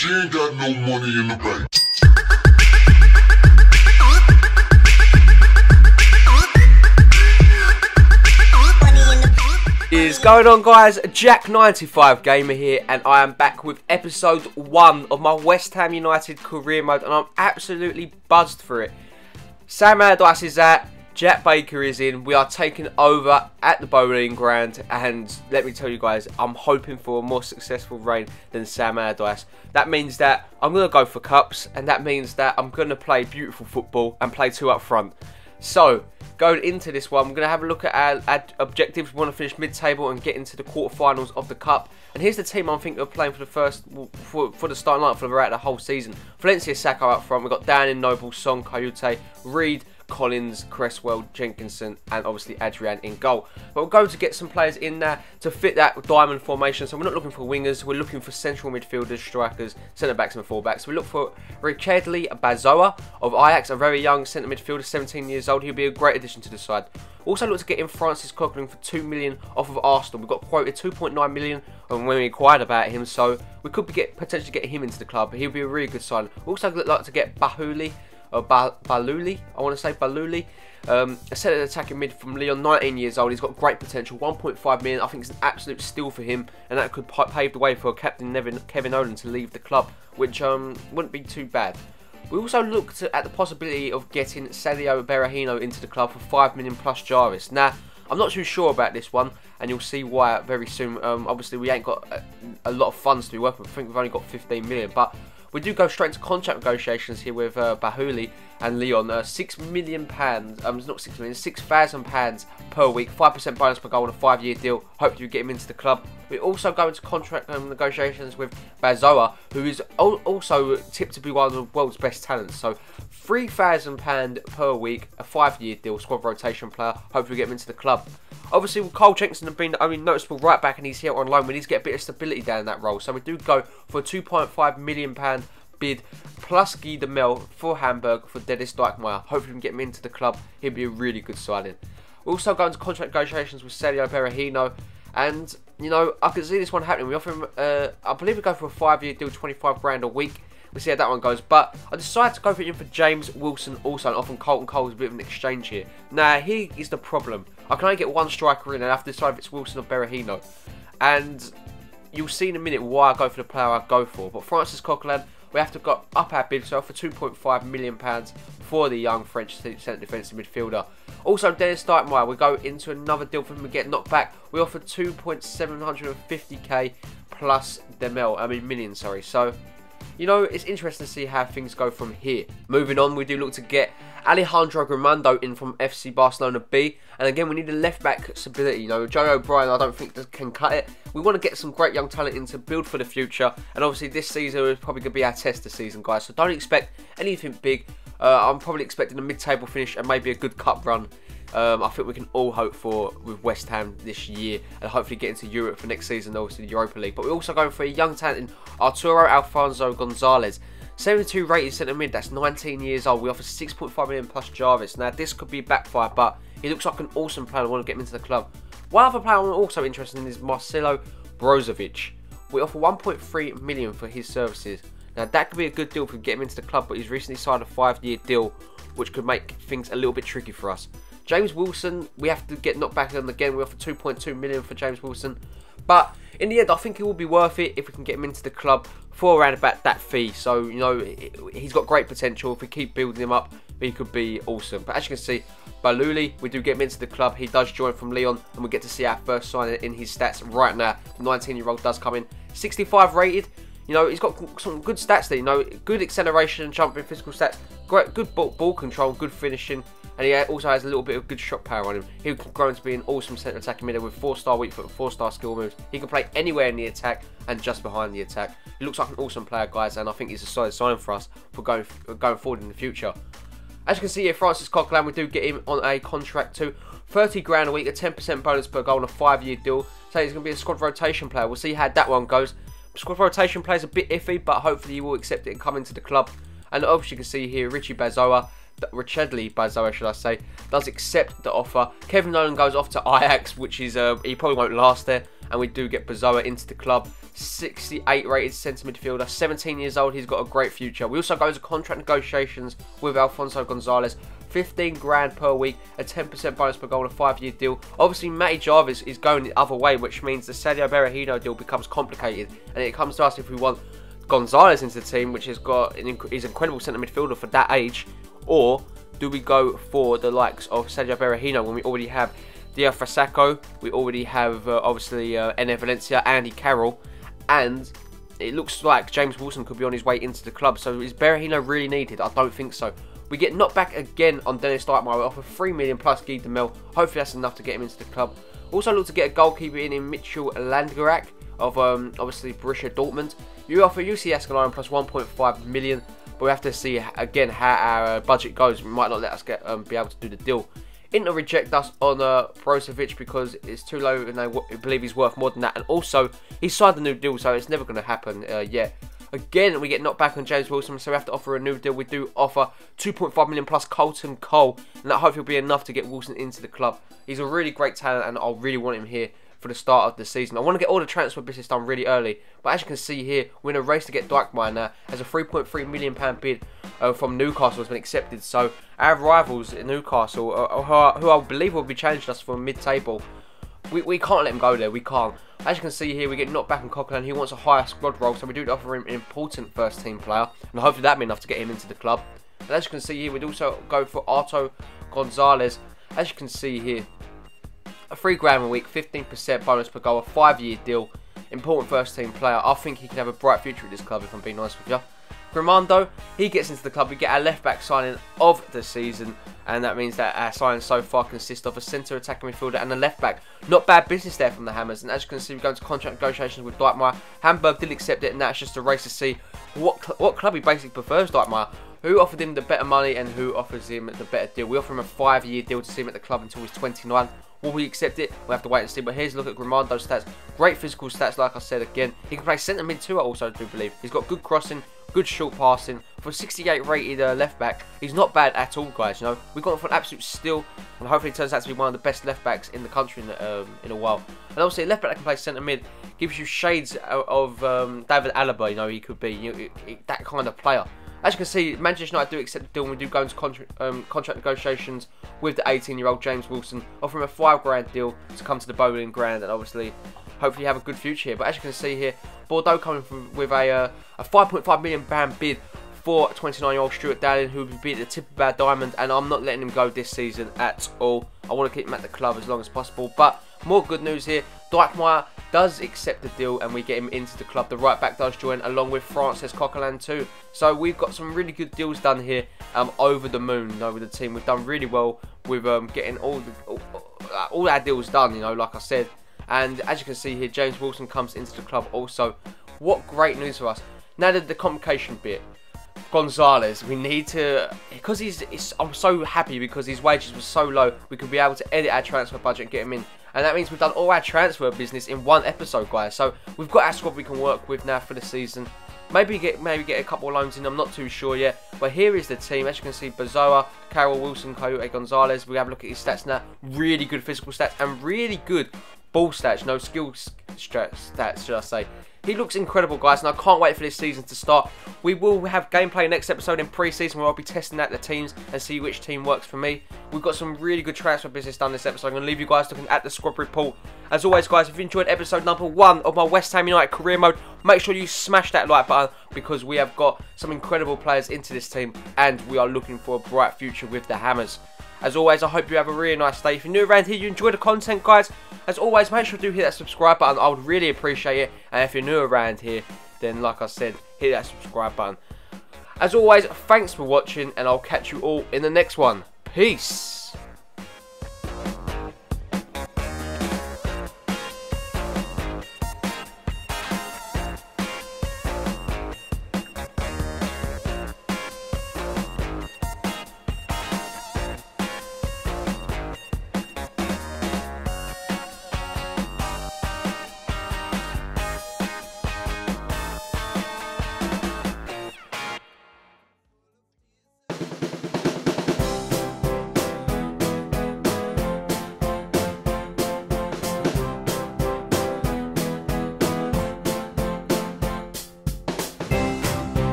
She ain't got no money in the bank. Is going on, guys? Jack95 Gamer here, and I am back with episode 1 of my West Ham United career mode, and I'm absolutely buzzed for it. Sam Allardyce is out, Jack Baker is in, we are taking over at the Bowling Ground, and let me tell you guys, I'm hoping for a more successful reign than Sam Allardyce. That means that I'm going to go for cups, and that means that I'm going to play beautiful football and play 2 up front. So, going into this one, we're going to have a look at our objectives. We want to finish mid-table and get into the quarterfinals of the Cup. And here's the team I'm thinking of playing for the first, for the starting lineup for the whole season. Valencia Sacco up front. We've got Danny, Noble, Song, Coyote, Reed, Collins, Cresswell, Jenkinson, and obviously Adrian in goal. But we're going to get some players in there to fit that diamond formation. So we're not looking for wingers, we're looking for central midfielders, strikers, centre-backs and full-backs. We look for Richardly Bazoa of Ajax, a very young centre midfielder, 17 years old. He'll be a great addition to the side. Also look to get in Francis Coquelin for 2 million off of Arsenal. We've got quoted 2.9 million when we inquired about him, so we could be potentially get him into the club. He'll be a really good sign. We also like to get Bahuli, or Baluli, I want to say Baluli, a centre attacking mid from Lyon, 19 years old. He's got great potential, 1.5 million. I think it's an absolute steal for him, and that could pave the way for Captain Kevin Nolan to leave the club, which wouldn't be too bad. We also looked at the possibility of getting Sadio Berahino into the club for 5 million plus Jarvis. Now, I'm not too sure about this one, and you'll see why very soon. Obviously, we ain't got a lot of funds to be working with. I think we've only got 15 million, but we do go straight into contract negotiations here with Bahuli and Leon. £6 million, not £6 million, £6,000 per week, 5% bonus per goal on a 5-year deal. Hopefully we get him into the club. We also go into contract negotiations with Bazoa, who is also tipped to be one of the world's best talents. So £3,000 per week, a 5-year deal, squad rotation player. Hopefully we get him into the club. Obviously, with Cole Jenkinson have been the only noticeable right back, and he's here on loan. We need to get a bit of stability down in that role. So we do go for a £2.5 million bid plus Guy de Mel for Hamburg for Dennis Dijkmeyer. Hopefully we can get him into the club. He'll be a really good signing. We also go into contract negotiations with Sadio Berahino, and you know, I can see this one happening. We offer him, I believe we go for a 5-year deal, 25 grand a week. We'll see how that one goes. But I decided to go for him for James Wilson also, and often Colton Cole is a bit of an exchange here. Now, here is the problem. I can only get one striker in, and I have to decide if it's Wilson or Berahino. And you'll see in a minute why I go for the player I go for. But Francis Coquelin, we have to go up our bid, so for £2.5 million for the young French centre defensive midfielder. Also, Dennis Dijkmeyer, we go into another deal for him to get knocked back. We offer 2.750k plus million, sorry. So, you know, it's interesting to see how things go from here. Moving on, we do look to get Alejandro Grimando in from FC Barcelona B. And again, we need a left-back stability. You know, Joe O'Brien, I don't think can cut it. We want to get some great young talent in to build for the future. And obviously, this season is probably going to be our tester season, guys. So don't expect anything big. I'm probably expecting a mid-table finish and maybe a good cup run. I think we can all hope for with West Ham this year, and hopefully get into Europe for next season, obviously the Europa League. But we're also going for a young talent in Arturo Alfonso Gonzalez, 72 rated centre mid, that's 19 years old. We offer 6.5 million plus Jarvis. Now this could be backfire, but he looks like an awesome player. I want to get him into the club. One other player I'm also interested in is Marcelo Brozovic. We offer 1.3 million for his services. Now that could be a good deal if we get him into the club, but he's recently signed a 5-year deal, which could make things a little bit tricky for us. James Wilson, we have to get knocked back on again. We offer 2.2 million for James Wilson. But in the end, I think it will be worth it if we can get him into the club for around about that fee. So, you know, he's got great potential. If we keep building him up, he could be awesome. But as you can see, Baluli, we do get him into the club. He does join from Lyon, and we get to see our first sign in his stats right now. The 19-year-old does come in. 65 rated. You know, he's got some good stats there. You know, good acceleration, jumping, physical stats. Great, good ball control, good finishing. And he also has a little bit of good shot power on him. He can grow into be an awesome centre attacking midfielder with 4-star weak foot and 4-star skill moves. He can play anywhere in the attack and just behind the attack. He looks like an awesome player, guys, and I think he's a solid sign for us for going forward in the future. As you can see here, Francis Coquelin, we do get him on a contract too. 30 grand a week, a 10% bonus per goal on a 5-year deal. So he's going to be a squad rotation player. We'll see how that one goes. Squad rotation player is a bit iffy, but hopefully he will accept it and come into the club. And obviously you can see here, Richie Bazoa, Bazoa, should I say, does accept the offer. Kevin Nolan goes off to Ajax, which is he probably won't last there, and we do get Bazoa into the club. 68 rated centre midfielder, 17 years old. He's got a great future. We also go into contract negotiations with Alfonso Gonzalez. 15 grand per week, a 10% bonus per goal, a 5-year deal. Obviously, Matty Jarvis is going the other way, which means the Sadio Berahino deal becomes complicated, and it comes to us if we want Gonzalez into the team, which has got is incredible centre midfielder for that age, or do we go for the likes of Sadio Berahino when we already have Dia Frasacco, we already have obviously Ene Valencia, Andy Carroll, and it looks like James Wilson could be on his way into the club. So is Berahino really needed? I don't think so. We get knocked back again on Dennis Dijkmaar. We offer 3 million plus Guy de Mel. Hopefully that's enough to get him into the club. Also look to get a goalkeeper in Mitchell Landgerak of obviously Borussia Dortmund. You offer UC Escalon plus 1.5 million, but we have to see again how our budget goes. We might not let us get be able to do the deal. Inter reject us on Brozovic because it's too low and they believe he's worth more than that. And also, he signed a new deal, so it's never going to happen yet. Again, we get knocked back on James Wilson, so we have to offer a new deal. We do offer 2.5 million plus Colton Cole, and that hopefully will be enough to get Wilson into the club. He's a really great talent, and I really want him here for the start of the season. I want to get all the transfer business done really early, but as you can see here, we're in a race to get Dijkmaar now, as a £3.3 million bid from Newcastle has been accepted. So our rivals in Newcastle, who I believe will be challenging us for mid-table, we can't let him go there. We can't. As you can see here, we get knocked back on Coquelin. He wants a higher squad role, so we do offer him an important first-team player, and hopefully that'll be enough to get him into the club. And as you can see here, we'd also go for Arto Gonzalez. As you can see here, a 3 grand a week, 15% bonus per goal, a 5-year deal, important first-team player. I think he can have a bright future at this club, if I'm being honest with you. Grimando, he gets into the club. We get our left-back signing of the season, and that means that our signings so far consist of a centre attacking midfielder and a left-back. Not bad business there from the Hammers, and as you can see, we're going to contract negotiations with Dijkmaar. Hamburg did accept it, and now it's just a race to see what club he basically prefers Dijkmaar. Who offered him the better money and who offers him the better deal. We offer him a 5-year deal to see him at the club until he's 29. Will we accept it? We'll have to wait and see. But here's a look at Grimando's stats. Great physical stats, like I said again. He can play centre mid too, I also do believe. He's got good crossing, good short passing. For a 68 rated left back, he's not bad at all, guys. You know, we've got him for an absolute steal, and hopefully it turns out to be one of the best left backs in the country in a while. And obviously, a left back that can play centre mid gives you shades of David Alaba. You know, he could be that kind of player. As you can see, Manchester United do accept the deal, and we do go into contract negotiations with the 18-year-old James Wilson, offering him a 5 grand deal to come to the Bowling Ground, and obviously, hopefully have a good future here. But as you can see here, Bordeaux coming with a 5.5 million pound bid for 29-year-old Stuart Dowling, who would be at the tip of our diamond, and I'm not letting him go this season at all. I want to keep him at the club as long as possible. But more good news here, Dijkmaar does accept the deal and we get him into the club. The right back does join along with Francis Coquelin too. So we've got some really good deals done here over the moon, you know, with the team. We've done really well with getting all our deals done, you know, like I said. And as you can see here, James Wilson comes into the club also. What great news for us. Now that the complication bit, Gonzalez, we need to, because I'm so happy because his wages were so low, we could be able to edit our transfer budget and get him in. And that means we've done all our transfer business in one episode, guys. So we've got our squad we can work with now for the season. Maybe get a couple of loans in, I'm not too sure yet. But here is the team. As you can see, Bazoa, Carroll, Wilson, Coyote, Gonzalez. We have a look at his stats now. Really good physical stats and really good ball stats. No skill stats, should I say. He looks incredible, guys, and I can't wait for this season to start. We will have gameplay next episode in pre-season where I'll be testing out the teams and see which team works for me. We've got some really good transfer business done this episode. I'm going to leave you guys looking at the squad report. As always, guys, if you enjoyed episode number 1 of my West Ham United career mode, make sure you smash that like button because we have got some incredible players into this team and we are looking for a bright future with the Hammers. As always, I hope you have a really nice day. If you're new around here, you enjoy the content, guys. As always, make sure to hit that subscribe button. I would really appreciate it. And if you're new around here, then like I said, hit that subscribe button. As always, thanks for watching, and I'll catch you all in the next one. Peace.